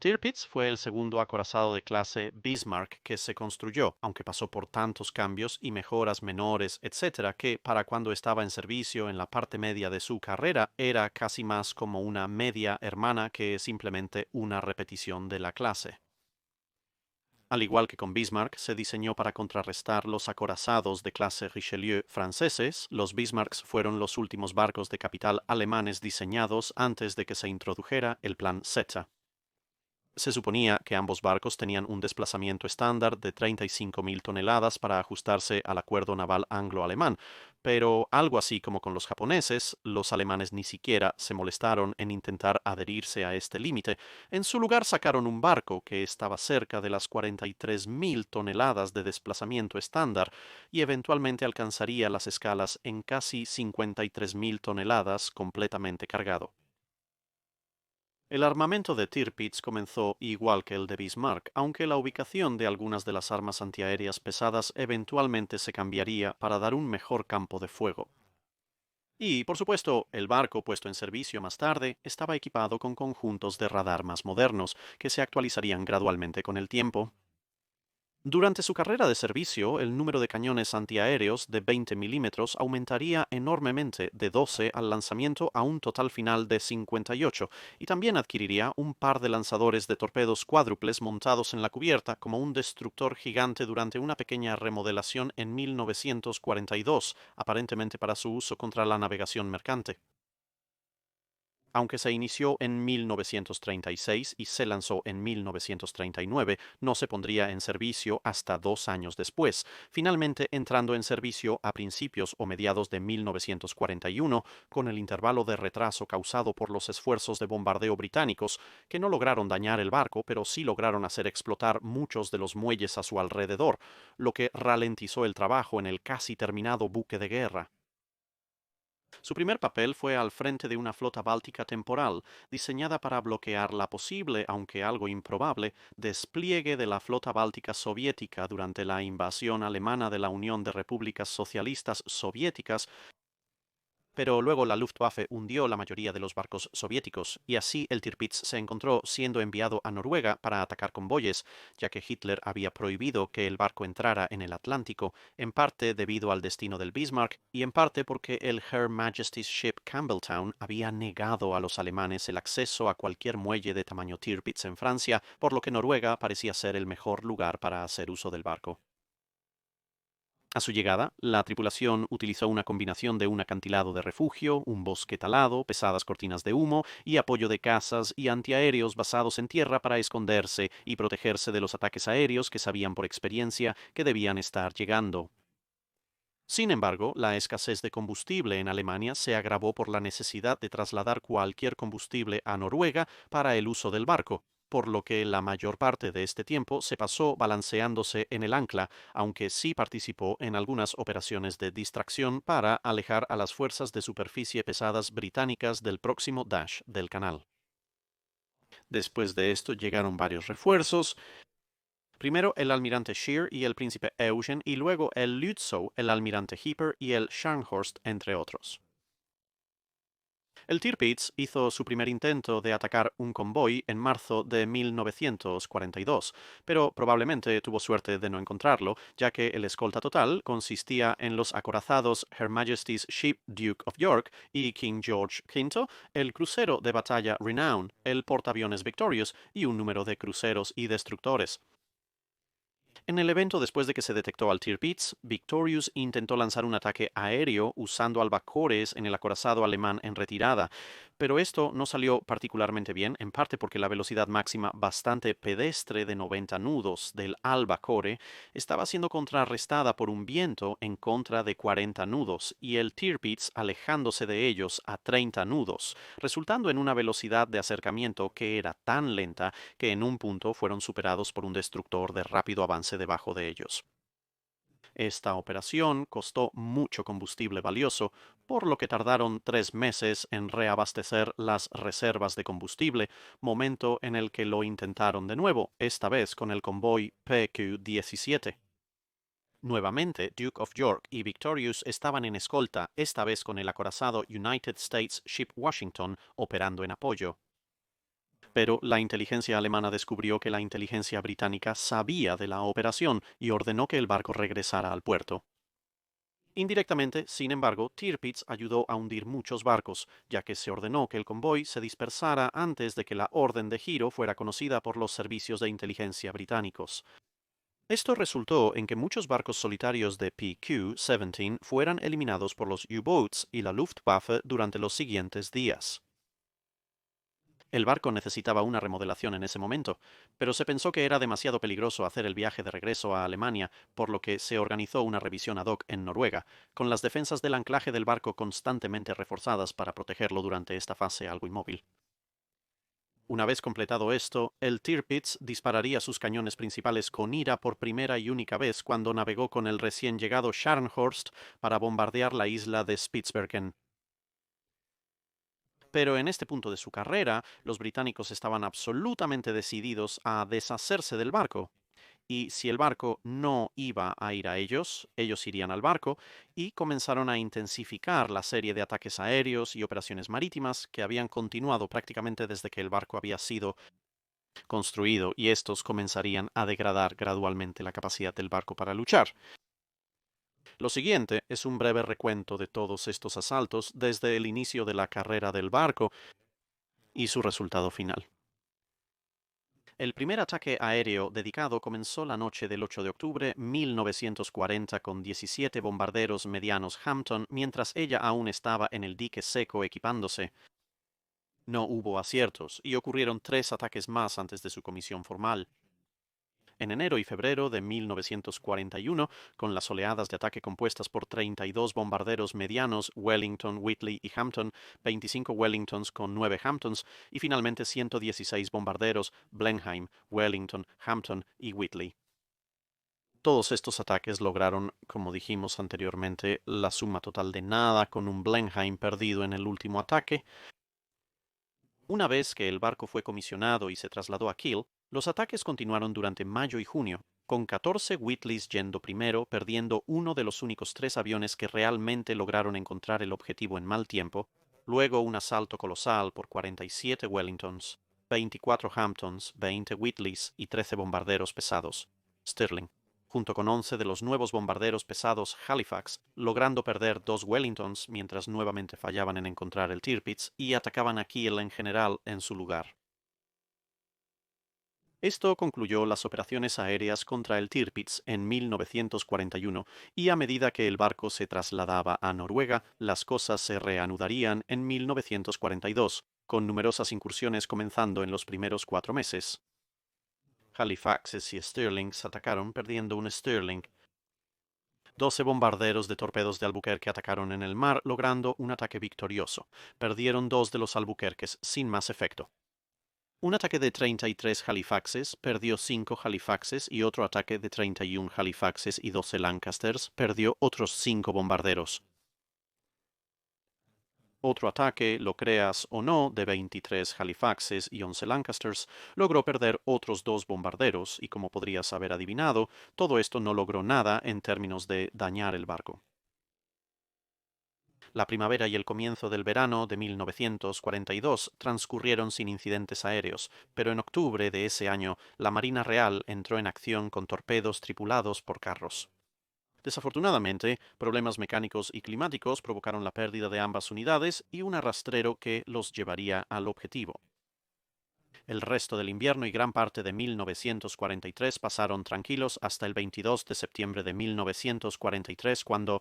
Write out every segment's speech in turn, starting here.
Tirpitz fue el segundo acorazado de clase Bismarck que se construyó, aunque pasó por tantos cambios y mejoras menores, etcétera, que para cuando estaba en servicio en la parte media de su carrera era casi más como una media hermana que simplemente una repetición de la clase. Al igual que con Bismarck, se diseñó para contrarrestar los acorazados de clase Richelieu franceses. Los Bismarcks fueron los últimos barcos de capital alemanes diseñados antes de que se introdujera el Plan Z. Se suponía que ambos barcos tenían un desplazamiento estándar de 35.000 toneladas para ajustarse al acuerdo naval anglo-alemán, pero algo así como con los japoneses, los alemanes ni siquiera se molestaron en intentar adherirse a este límite. En su lugar sacaron un barco que estaba cerca de las 43.000 toneladas de desplazamiento estándar y eventualmente alcanzaría las escalas en casi 53.000 toneladas completamente cargado. El armamento de Tirpitz comenzó igual que el de Bismarck, aunque la ubicación de algunas de las armas antiaéreas pesadas eventualmente se cambiaría para dar un mejor campo de fuego. Y, por supuesto, el barco puesto en servicio más tarde estaba equipado con conjuntos de radar más modernos, que se actualizarían gradualmente con el tiempo. Durante su carrera de servicio, el número de cañones antiaéreos de 20 milímetros aumentaría enormemente de 12 al lanzamiento a un total final de 58, y también adquiriría un par de lanzadores de torpedos cuádruples montados en la cubierta como un destructor gigante durante una pequeña remodelación en 1942, aparentemente para su uso contra la navegación mercante. Aunque se inició en 1936 y se lanzó en 1939, no se pondría en servicio hasta 2 años después, finalmente entrando en servicio a principios o mediados de 1941, con el intervalo de retraso causado por los esfuerzos de bombardeo británicos, que no lograron dañar el barco, pero sí lograron hacer explotar muchos de los muelles a su alrededor, lo que ralentizó el trabajo en el casi terminado buque de guerra. Su primer papel fue al frente de una flota báltica temporal, diseñada para bloquear la posible, aunque algo improbable, despliegue de la flota báltica soviética durante la invasión alemana de la Unión de Repúblicas Socialistas Soviéticas, pero luego la Luftwaffe hundió la mayoría de los barcos soviéticos, y así el Tirpitz se encontró siendo enviado a Noruega para atacar convoyes, ya que Hitler había prohibido que el barco entrara en el Atlántico, en parte debido al destino del Bismarck y en parte porque el Her Majesty's Ship Campbelltown había negado a los alemanes el acceso a cualquier muelle de tamaño Tirpitz en Francia, por lo que Noruega parecía ser el mejor lugar para hacer uso del barco. A su llegada, la tripulación utilizó una combinación de un acantilado de refugio, un bosque talado, pesadas cortinas de humo y apoyo de cazas y antiaéreos basados en tierra para esconderse y protegerse de los ataques aéreos que sabían por experiencia que debían estar llegando. Sin embargo, la escasez de combustible en Alemania se agravó por la necesidad de trasladar cualquier combustible a Noruega para el uso del barco, por lo que la mayor parte de este tiempo se pasó balanceándose en el ancla, aunque sí participó en algunas operaciones de distracción para alejar a las fuerzas de superficie pesadas británicas del próximo dash del canal. Después de esto llegaron varios refuerzos, primero el almirante Scheer y el príncipe Eugen, y luego el Lützow, el almirante Hipper y el Scharnhorst, entre otros. El Tirpitz hizo su primer intento de atacar un convoy en marzo de 1942, pero probablemente tuvo suerte de no encontrarlo, ya que el escolta total consistía en los acorazados Her Majesty's Ship Duke of York y King George V, el crucero de batalla Renown, el portaaviones Victorious y un número de cruceros y destructores. En el evento después de que se detectó al Tirpitz, Victorious intentó lanzar un ataque aéreo usando albacores en el acorazado alemán en retirada, pero esto no salió particularmente bien, en parte porque la velocidad máxima bastante pedestre de 90 nudos del albacore estaba siendo contrarrestada por un viento en contra de 40 nudos y el Tirpitz alejándose de ellos a 30 nudos, resultando en una velocidad de acercamiento que era tan lenta que en un punto fueron superados por un destructor de rápido avance debajo de ellos. Esta operación costó mucho combustible valioso, por lo que tardaron 3 meses en reabastecer las reservas de combustible, momento en el que lo intentaron de nuevo, esta vez con el convoy PQ-17. Nuevamente, Duke of York y Victorious estaban en escolta, esta vez con el acorazado United States Ship Washington operando en apoyo. Pero la inteligencia alemana descubrió que la inteligencia británica sabía de la operación y ordenó que el barco regresara al puerto. Indirectamente, sin embargo, Tirpitz ayudó a hundir muchos barcos, ya que se ordenó que el convoy se dispersara antes de que la orden de giro fuera conocida por los servicios de inteligencia británicos. Esto resultó en que muchos barcos solitarios de PQ-17 fueran eliminados por los U-Boats y la Luftwaffe durante los siguientes días. El barco necesitaba una remodelación en ese momento, pero se pensó que era demasiado peligroso hacer el viaje de regreso a Alemania, por lo que se organizó una revisión ad hoc en Noruega, con las defensas del anclaje del barco constantemente reforzadas para protegerlo durante esta fase algo inmóvil. Una vez completado esto, el Tirpitz dispararía sus cañones principales con ira por primera y única vez cuando navegó con el recién llegado Scharnhorst para bombardear la isla de Spitsbergen. Pero en este punto de su carrera, los británicos estaban absolutamente decididos a deshacerse del barco. Y si el barco no iba a ir a ellos, ellos irían al barco, y comenzaron a intensificar la serie de ataques aéreos y operaciones marítimas que habían continuado prácticamente desde que el barco había sido construido, y estos comenzarían a degradar gradualmente la capacidad del barco para luchar. Lo siguiente es un breve recuento de todos estos asaltos desde el inicio de la carrera del barco y su resultado final. El primer ataque aéreo dedicado comenzó la noche del 8 de octubre 1940 con 17 bombarderos medianos Hampton mientras ella aún estaba en el dique seco equipándose. No hubo aciertos y ocurrieron 3 ataques más antes de su comisión formal. En enero y febrero de 1941, con las oleadas de ataque compuestas por 32 bombarderos medianos Wellington, Whitley y Hampton, 25 Wellingtons con 9 Hamptons y finalmente 116 bombarderos Blenheim, Wellington, Hampton y Whitley. Todos estos ataques lograron, como dijimos anteriormente, la suma total de nada, con un Blenheim perdido en el último ataque. Una vez que el barco fue comisionado y se trasladó a Kiel, los ataques continuaron durante mayo y junio, con 14 Whitleys yendo primero, perdiendo uno de los únicos 3 aviones que realmente lograron encontrar el objetivo en mal tiempo, luego un asalto colosal por 47 Wellingtons, 24 Hamptons, 20 Whitleys y 13 bombarderos pesados, Stirling, junto con 11 de los nuevos bombarderos pesados Halifax, logrando perder 2 Wellingtons mientras nuevamente fallaban en encontrar el Tirpitz y atacaban a Kiel en general en su lugar. Esto concluyó las operaciones aéreas contra el Tirpitz en 1941, y a medida que el barco se trasladaba a Noruega, las cosas se reanudarían en 1942, con numerosas incursiones comenzando en los primeros 4 meses. Halifaxes y Stirlings atacaron perdiendo un Stirling. 12 bombarderos de torpedos de Albuquerque atacaron en el mar, logrando un ataque victorioso. Perdieron 2 de los Albuquerques sin más efecto. Un ataque de 33 Halifaxes perdió 5 Halifaxes y otro ataque de 31 Halifaxes y 12 Lancasters perdió otros 5 bombarderos. Otro ataque, lo creas o no, de 23 Halifaxes y 11 Lancasters logró perder otros 2 bombarderos y, como podrías haber adivinado, todo esto no logró nada en términos de dañar el barco. La primavera y el comienzo del verano de 1942 transcurrieron sin incidentes aéreos, pero en octubre de ese año la Marina Real entró en acción con torpedos tripulados por carros. Desafortunadamente, problemas mecánicos y climáticos provocaron la pérdida de ambas unidades y un arrastrero que los llevaría al objetivo. El resto del invierno y gran parte de 1943 pasaron tranquilos hasta el 22 de septiembre de 1943, cuando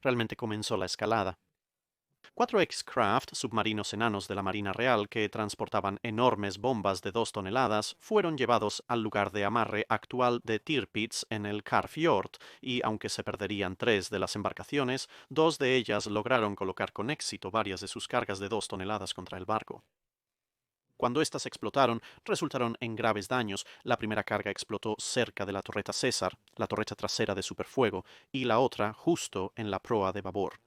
realmente comenzó la escalada. 4 X-Craft, submarinos enanos de la Marina Real que transportaban enormes bombas de 2 toneladas, fueron llevados al lugar de amarre actual de Tirpitz en el Karfjord, y aunque se perderían 3 de las embarcaciones, 2 de ellas lograron colocar con éxito varias de sus cargas de 2 toneladas contra el barco. Cuando éstas explotaron, resultaron en graves daños. La primera carga explotó cerca de la torreta César, la torreta trasera de superfuego, y la otra justo en la proa de babor.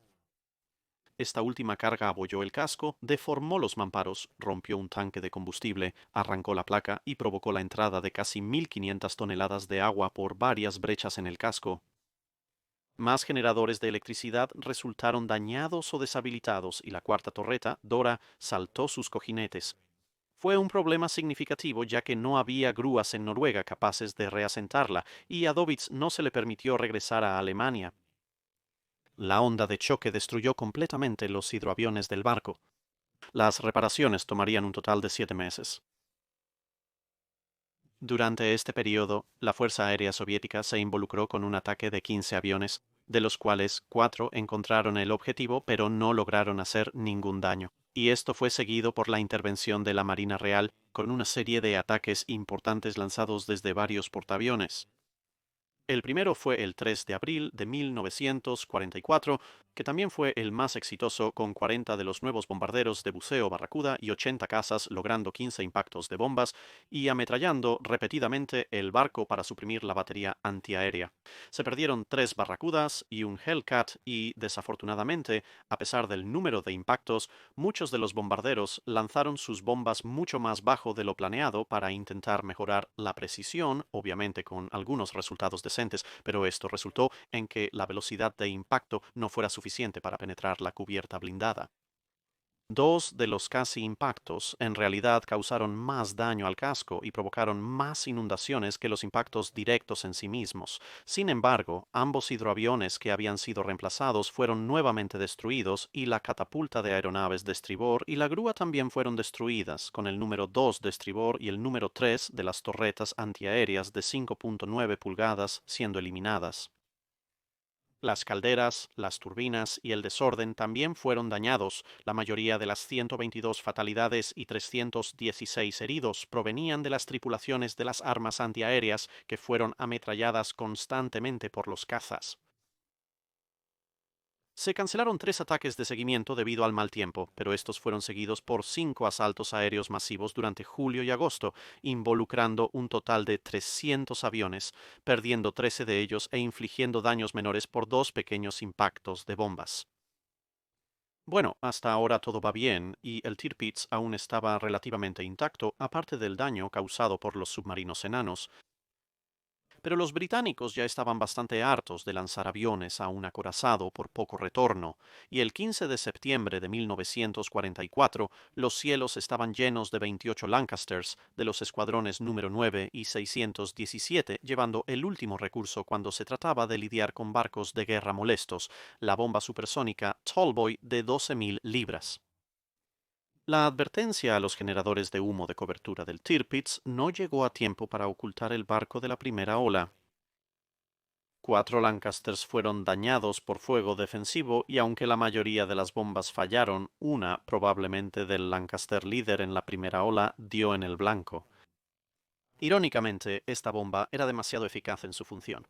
Esta última carga abolló el casco, deformó los mamparos, rompió un tanque de combustible, arrancó la placa y provocó la entrada de casi 1.500 toneladas de agua por varias brechas en el casco. Más generadores de electricidad resultaron dañados o deshabilitados y la cuarta torreta, Dora, saltó sus cojinetes. Fue un problema significativo ya que no había grúas en Noruega capaces de reasentarla y a Dovitz no se le permitió regresar a Alemania. La onda de choque destruyó completamente los hidroaviones del barco. Las reparaciones tomarían un total de 7 meses. Durante este periodo, la Fuerza Aérea Soviética se involucró con un ataque de 15 aviones, de los cuales 4 encontraron el objetivo pero no lograron hacer ningún daño. Y esto fue seguido por la intervención de la Marina Real con una serie de ataques importantes lanzados desde varios portaaviones. El primero fue el 3 de abril de 1944, que también fue el más exitoso con 40 de los nuevos bombarderos de buceo Barracuda y 80 cazas logrando 15 impactos de bombas y ametrallando repetidamente el barco para suprimir la batería antiaérea. Se perdieron 3 Barracudas y un Hellcat y, desafortunadamente, a pesar del número de impactos, muchos de los bombarderos lanzaron sus bombas mucho más bajo de lo planeado para intentar mejorar la precisión, obviamente con algunos resultados decentes, pero esto resultó en que la velocidad de impacto no fuera suficiente para penetrar la cubierta blindada. Dos de los casi impactos en realidad causaron más daño al casco y provocaron más inundaciones que los impactos directos en sí mismos. Sin embargo, ambos hidroaviones que habían sido reemplazados fueron nuevamente destruidos y la catapulta de aeronaves de estribor y la grúa también fueron destruidas, con el número 2 de estribor y el número 3 de las torretas antiaéreas de 5.9 pulgadas siendo eliminadas. Las calderas, las turbinas y el desorden también fueron dañados. La mayoría de las 122 fatalidades y 316 heridos provenían de las tripulaciones de las armas antiaéreas que fueron ametralladas constantemente por los cazas. Se cancelaron 3 ataques de seguimiento debido al mal tiempo, pero estos fueron seguidos por 5 asaltos aéreos masivos durante julio y agosto, involucrando un total de 300 aviones, perdiendo 13 de ellos e infligiendo daños menores por 2 pequeños impactos de bombas. Bueno, hasta ahora todo va bien y el Tirpitz aún estaba relativamente intacto, aparte del daño causado por los submarinos enanos. Pero los británicos ya estaban bastante hartos de lanzar aviones a un acorazado por poco retorno, y el 15 de septiembre de 1944 los cielos estaban llenos de 28 Lancasters de los escuadrones número 9 y 617, llevando el último recurso cuando se trataba de lidiar con barcos de guerra molestos, la bomba supersónica Tallboy de 12.000 libras. La advertencia a los generadores de humo de cobertura del Tirpitz no llegó a tiempo para ocultar el barco de la primera ola. 4 Lancasters fueron dañados por fuego defensivo y aunque la mayoría de las bombas fallaron, una, probablemente del Lancaster líder en la primera ola, dio en el blanco. Irónicamente, esta bomba era demasiado eficaz en su función.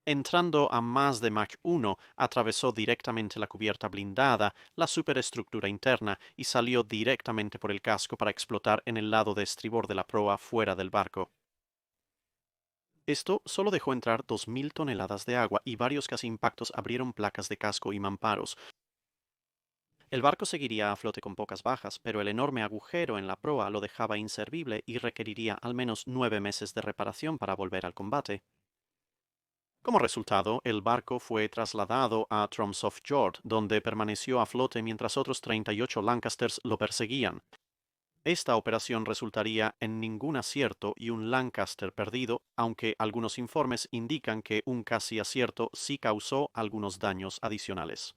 Entrando a más de Mach 1, atravesó directamente la cubierta blindada, la superestructura interna y salió directamente por el casco para explotar en el lado de estribor de la proa fuera del barco. Esto solo dejó entrar 2.000 toneladas de agua y varios casi impactos abrieron placas de casco y mamparos. El barco seguiría a flote con pocas bajas, pero el enorme agujero en la proa lo dejaba inservible y requeriría al menos 9 meses de reparación para volver al combate. Como resultado, el barco fue trasladado a Tromsø Fjord, donde permaneció a flote mientras otros 38 Lancasters lo perseguían. Esta operación resultaría en ningún acierto y un Lancaster perdido, aunque algunos informes indican que un casi acierto sí causó algunos daños adicionales.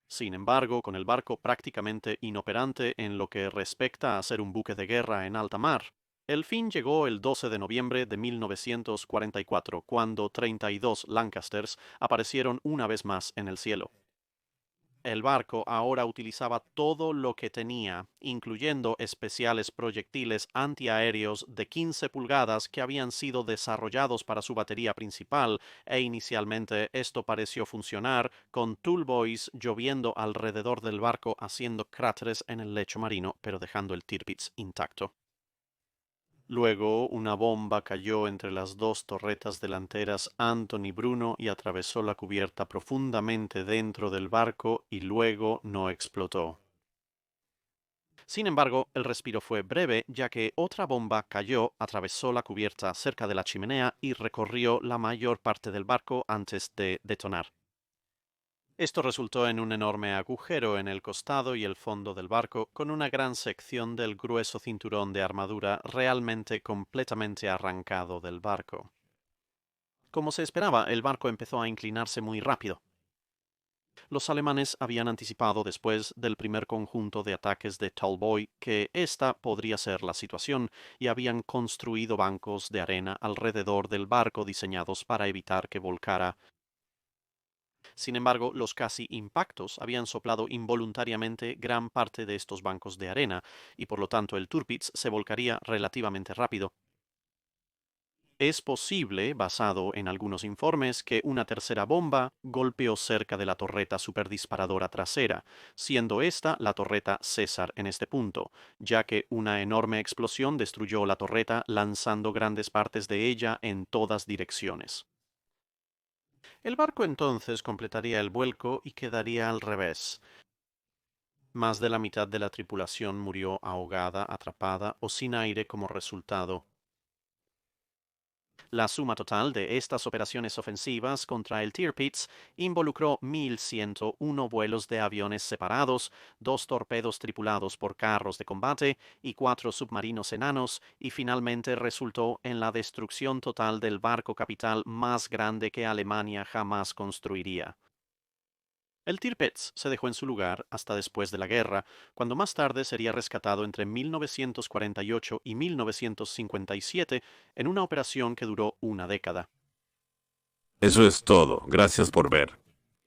Sin embargo, con el barco prácticamente inoperante en lo que respecta a ser un buque de guerra en alta mar, el fin llegó el 12 de noviembre de 1944, cuando 32 Lancasters aparecieron una vez más en el cielo. El barco ahora utilizaba todo lo que tenía, incluyendo especiales proyectiles antiaéreos de 15 pulgadas que habían sido desarrollados para su batería principal, e inicialmente esto pareció funcionar, con toolboys lloviendo alrededor del barco haciendo cráteres en el lecho marino, pero dejando el Tirpitz intacto. Luego una bomba cayó entre las 2 torretas delanteras Anthony Bruno y atravesó la cubierta profundamente dentro del barco y luego no explotó. Sin embargo, el respiro fue breve, ya que otra bomba cayó, atravesó la cubierta cerca de la chimenea y recorrió la mayor parte del barco antes de detonar. Esto resultó en un enorme agujero en el costado y el fondo del barco, con una gran sección del grueso cinturón de armadura realmente completamente arrancado del barco. Como se esperaba, el barco empezó a inclinarse muy rápido. Los alemanes habían anticipado después del primer conjunto de ataques de Tallboy que esta podría ser la situación y habían construido bancos de arena alrededor del barco diseñados para evitar que volcara. Sin embargo, los casi impactos habían soplado involuntariamente gran parte de estos bancos de arena y por lo tanto el Tirpitz se volcaría relativamente rápido. Es posible, basado en algunos informes, que una tercera bomba golpeó cerca de la torreta superdisparadora trasera, siendo esta la torreta César en este punto, ya que una enorme explosión destruyó la torreta lanzando grandes partes de ella en todas direcciones. El barco entonces completaría el vuelco y quedaría al revés. Más de la mitad de la tripulación murió ahogada, atrapada o sin aire como resultado. La suma total de estas operaciones ofensivas contra el Tirpitz involucró 1.101 vuelos de aviones separados, 2 torpedos tripulados por carros de combate y 4 submarinos enanos, y finalmente resultó en la destrucción total del barco capital más grande que Alemania jamás construiría. El Tirpitz se dejó en su lugar hasta después de la guerra, cuando más tarde sería rescatado entre 1948 y 1957 en una operación que duró una década. Eso es todo, gracias por ver.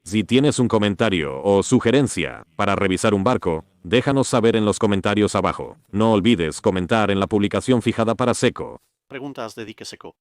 Si tienes un comentario o sugerencia para revisar un barco, déjanos saber en los comentarios abajo. No olvides comentar en la publicación fijada para Seco. Preguntas de Dique Seco.